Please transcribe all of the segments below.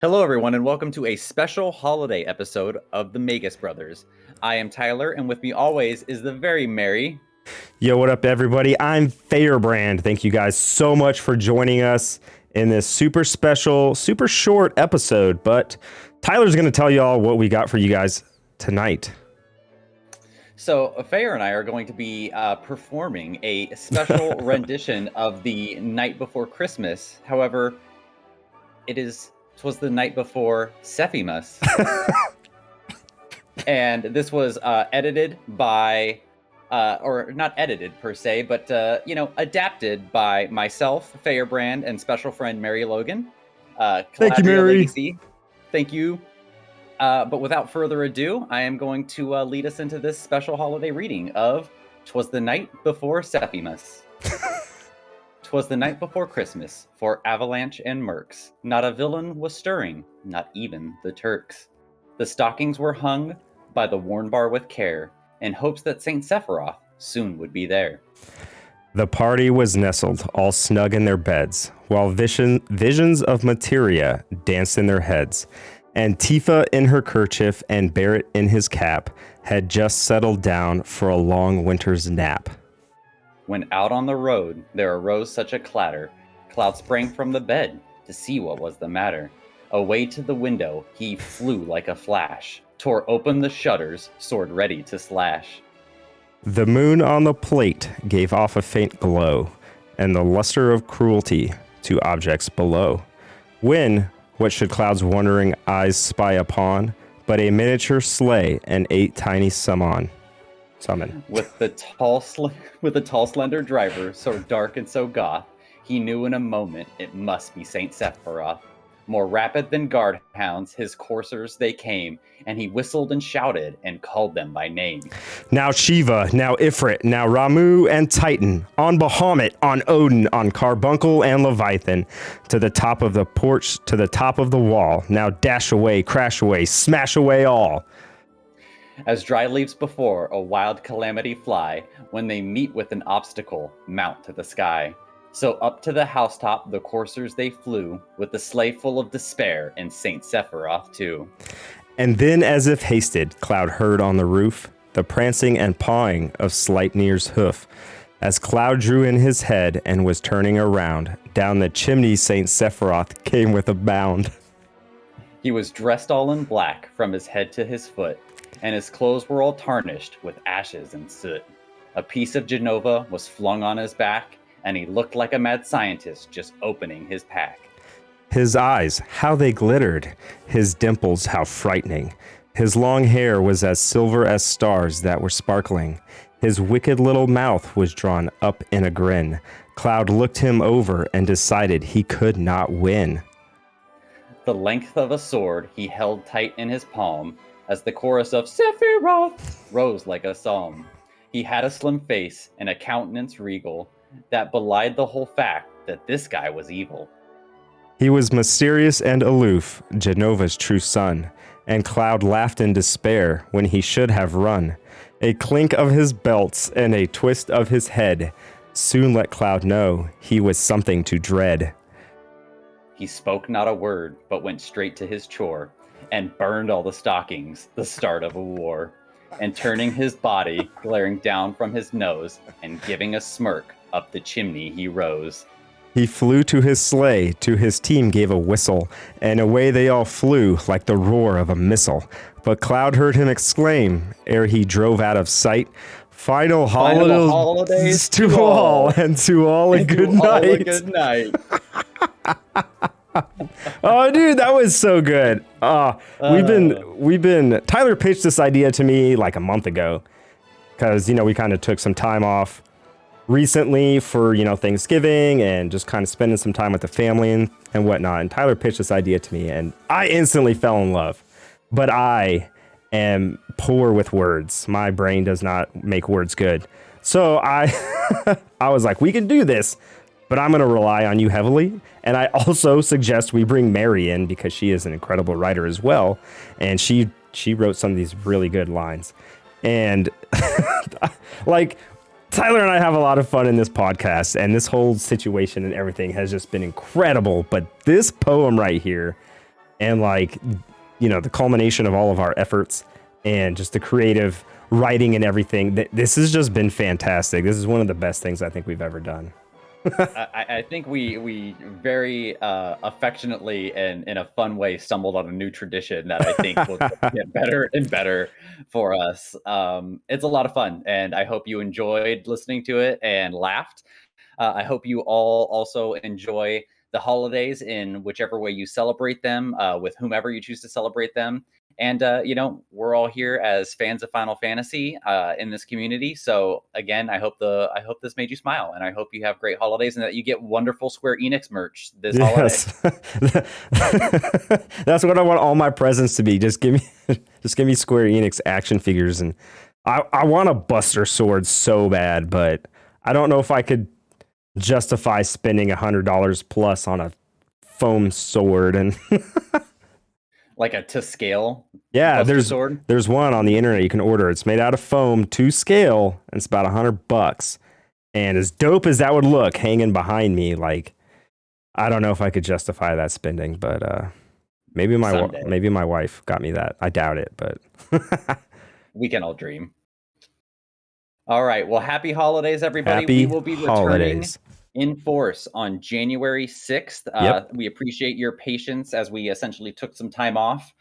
Hello, everyone, and welcome to a special holiday episode of the Magus Brothers. I am Tyler, and with me always is the very merry. Yo, what up, everybody? I'm Feyerbrand. Thank you guys so much for joining us in this super special, super short episode. But Tyler's going to tell you all what we got for you guys tonight. So, Fayer and I are going to be performing a special rendition of the Night Before Christmas. However, twas the night before Sephimus. And this was edited by, or not edited per se, but, adapted by myself, Feyerbrand, and special friend Mary Logan. Thank you, Mary. Legacy. Thank you. But without further ado, I am going to lead us into this special holiday reading of 'Twas the Night Before Sephimus. 'Twas the night before Christmas, for Avalanche and Mercs. Not a villain was stirring, not even the Turks. The stockings were hung by the worn bar with care, in hopes that Saint Sephiroth soon would be there. The party was nestled, all snug in their beds, while visions of materia danced in their heads. And Tifa in her kerchief and Barrett in his cap had just settled down for a long winter's nap. When out on the road there arose such a clatter, Cloud sprang from the bed to see what was the matter. Away to the window he flew like a flash, tore open the shutters, sword ready to slash. The moon on the plate gave off a faint glow, and the luster of cruelty to objects below. When, what should Cloud's wondering eyes spy upon, but a miniature sleigh and 8 tiny summon. With the tall, slender driver, so dark and so goth, he knew in a moment it must be Saint Sephiroth. More rapid than guard hounds, his coursers they came, and he whistled and shouted and called them by name. Now Shiva, now Ifrit, now Ramu and Titan, on Bahamut, on Odin, on Carbuncle and Leviathan, to the top of the porch, to the top of the wall. Now dash away, crash away, smash away all. As dry leaves before a wild calamity fly, when they meet with an obstacle, mount to the sky. So up to the housetop the coursers they flew, with the sleigh full of despair and Saint Sephiroth too. And then as if hasted, Cloud heard on the roof the prancing and pawing of Sleipnir's hoof. As Cloud drew in his head and was turning around, down the chimney Saint Sephiroth came with a bound. He was dressed all in black from his head to his foot, and his clothes were all tarnished with ashes and soot. A piece of Genova was flung on his back, and he looked like a mad scientist just opening his pack. His eyes, how they glittered, his dimples, how frightening. His long hair was as silver as stars that were sparkling. His wicked little mouth was drawn up in a grin. Cloud looked him over and decided he could not win. The length of a sword he held tight in his palm, as the chorus of Sephiroth rose like a psalm. He had a slim face and a countenance regal that belied the whole fact that this guy was evil. He was mysterious and aloof, Genova's true son, and Cloud laughed in despair when he should have run. A clink of his belts and a twist of his head soon let Cloud know he was something to dread. He spoke not a word, but went straight to his chore, and burned all the stockings, the start of a war. And turning his body, glaring down from his nose, and giving a smirk, up the chimney he rose. He flew to his sleigh, to his team gave a whistle, and away they all flew like the roar of a missile. But Cloud heard him exclaim, ere he drove out of sight, Final holidays to all, and to all a good night. Oh, dude, that was so good. We've been. Tyler pitched this idea to me like a month ago, because we kind of took some time off recently for Thanksgiving and just kind of spending some time with the family and whatnot. And Tyler pitched this idea to me, and I instantly fell in love. But I am poor with words. My brain does not make words good. So I was like, we can do this, but I'm going to rely on you heavily. And I also suggest we bring Mary in because she is an incredible writer as well. And she wrote some of these really good lines. And like Tyler and I have a lot of fun in this podcast, and this whole situation and everything has just been incredible. But this poem right here and like, the culmination of all of our efforts and just the creative writing and everything. This has just been fantastic. This is one of the best things I think we've ever done. I think we very affectionately and in a fun way stumbled on a new tradition that I think will get better and better for us. It's a lot of fun, and I hope you enjoyed listening to it and laughed. I hope you all also enjoy the holidays in whichever way you celebrate them, with whomever you choose to celebrate them. And we're all here as fans of Final Fantasy in this community. So again, I hope this made you smile, and I hope you have great holidays and that you get wonderful Square Enix merch this holiday. That's what I want all my presents to be. Just give me Square Enix action figures, and I want a Buster Sword so bad, but I don't know if I could justify spending $100 plus on a foam sword and like a to scale. Yeah, there's one on the internet you can order. It's made out of foam to scale, and it's about $100. And as dope as that would look hanging behind me, like, I don't know if I could justify that spending, but maybe my wife got me that. I doubt it, but we can all dream. All right. Well, happy holidays, everybody. Happy we will be returning holidays. In force on January 6th. Yep. We appreciate your patience as we essentially took some time off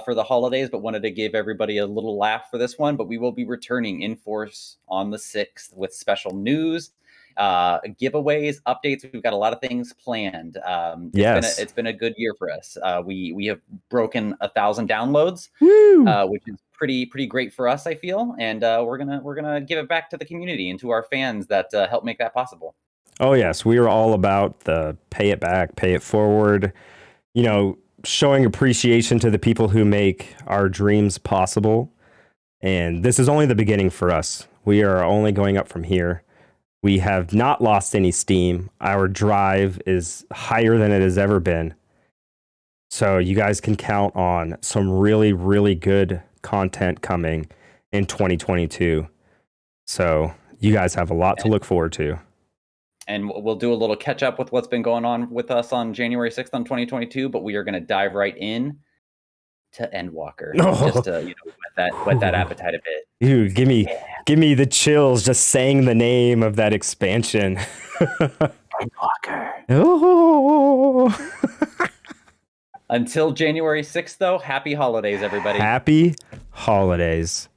for the holidays, but wanted to give everybody a little laugh for this one. But we will be returning in force on the 6th with special news, giveaways, updates. We've got a lot of things planned. It's been a good year for us. We have broken 1,000 downloads, which is pretty great for us, I feel. And we're gonna give it back to the community and to our fans that help make that possible. Oh, yes. We are all about the pay it back, pay it forward, showing appreciation to the people who make our dreams possible. And this is only the beginning for us. We are only going up from here. We have not lost any steam. Our drive is higher than it has ever been. So you guys can count on some really, really good content coming in 2022. So you guys have a lot to look forward to. And we'll do a little catch up with what's been going on with us on January 6th on 2022, but we are going to dive right in to Endwalker. Just to, whet that appetite a bit. Dude, give me the chills just saying the name of that expansion. Endwalker. Oh. Until January 6th, though, happy holidays, everybody. Happy holidays.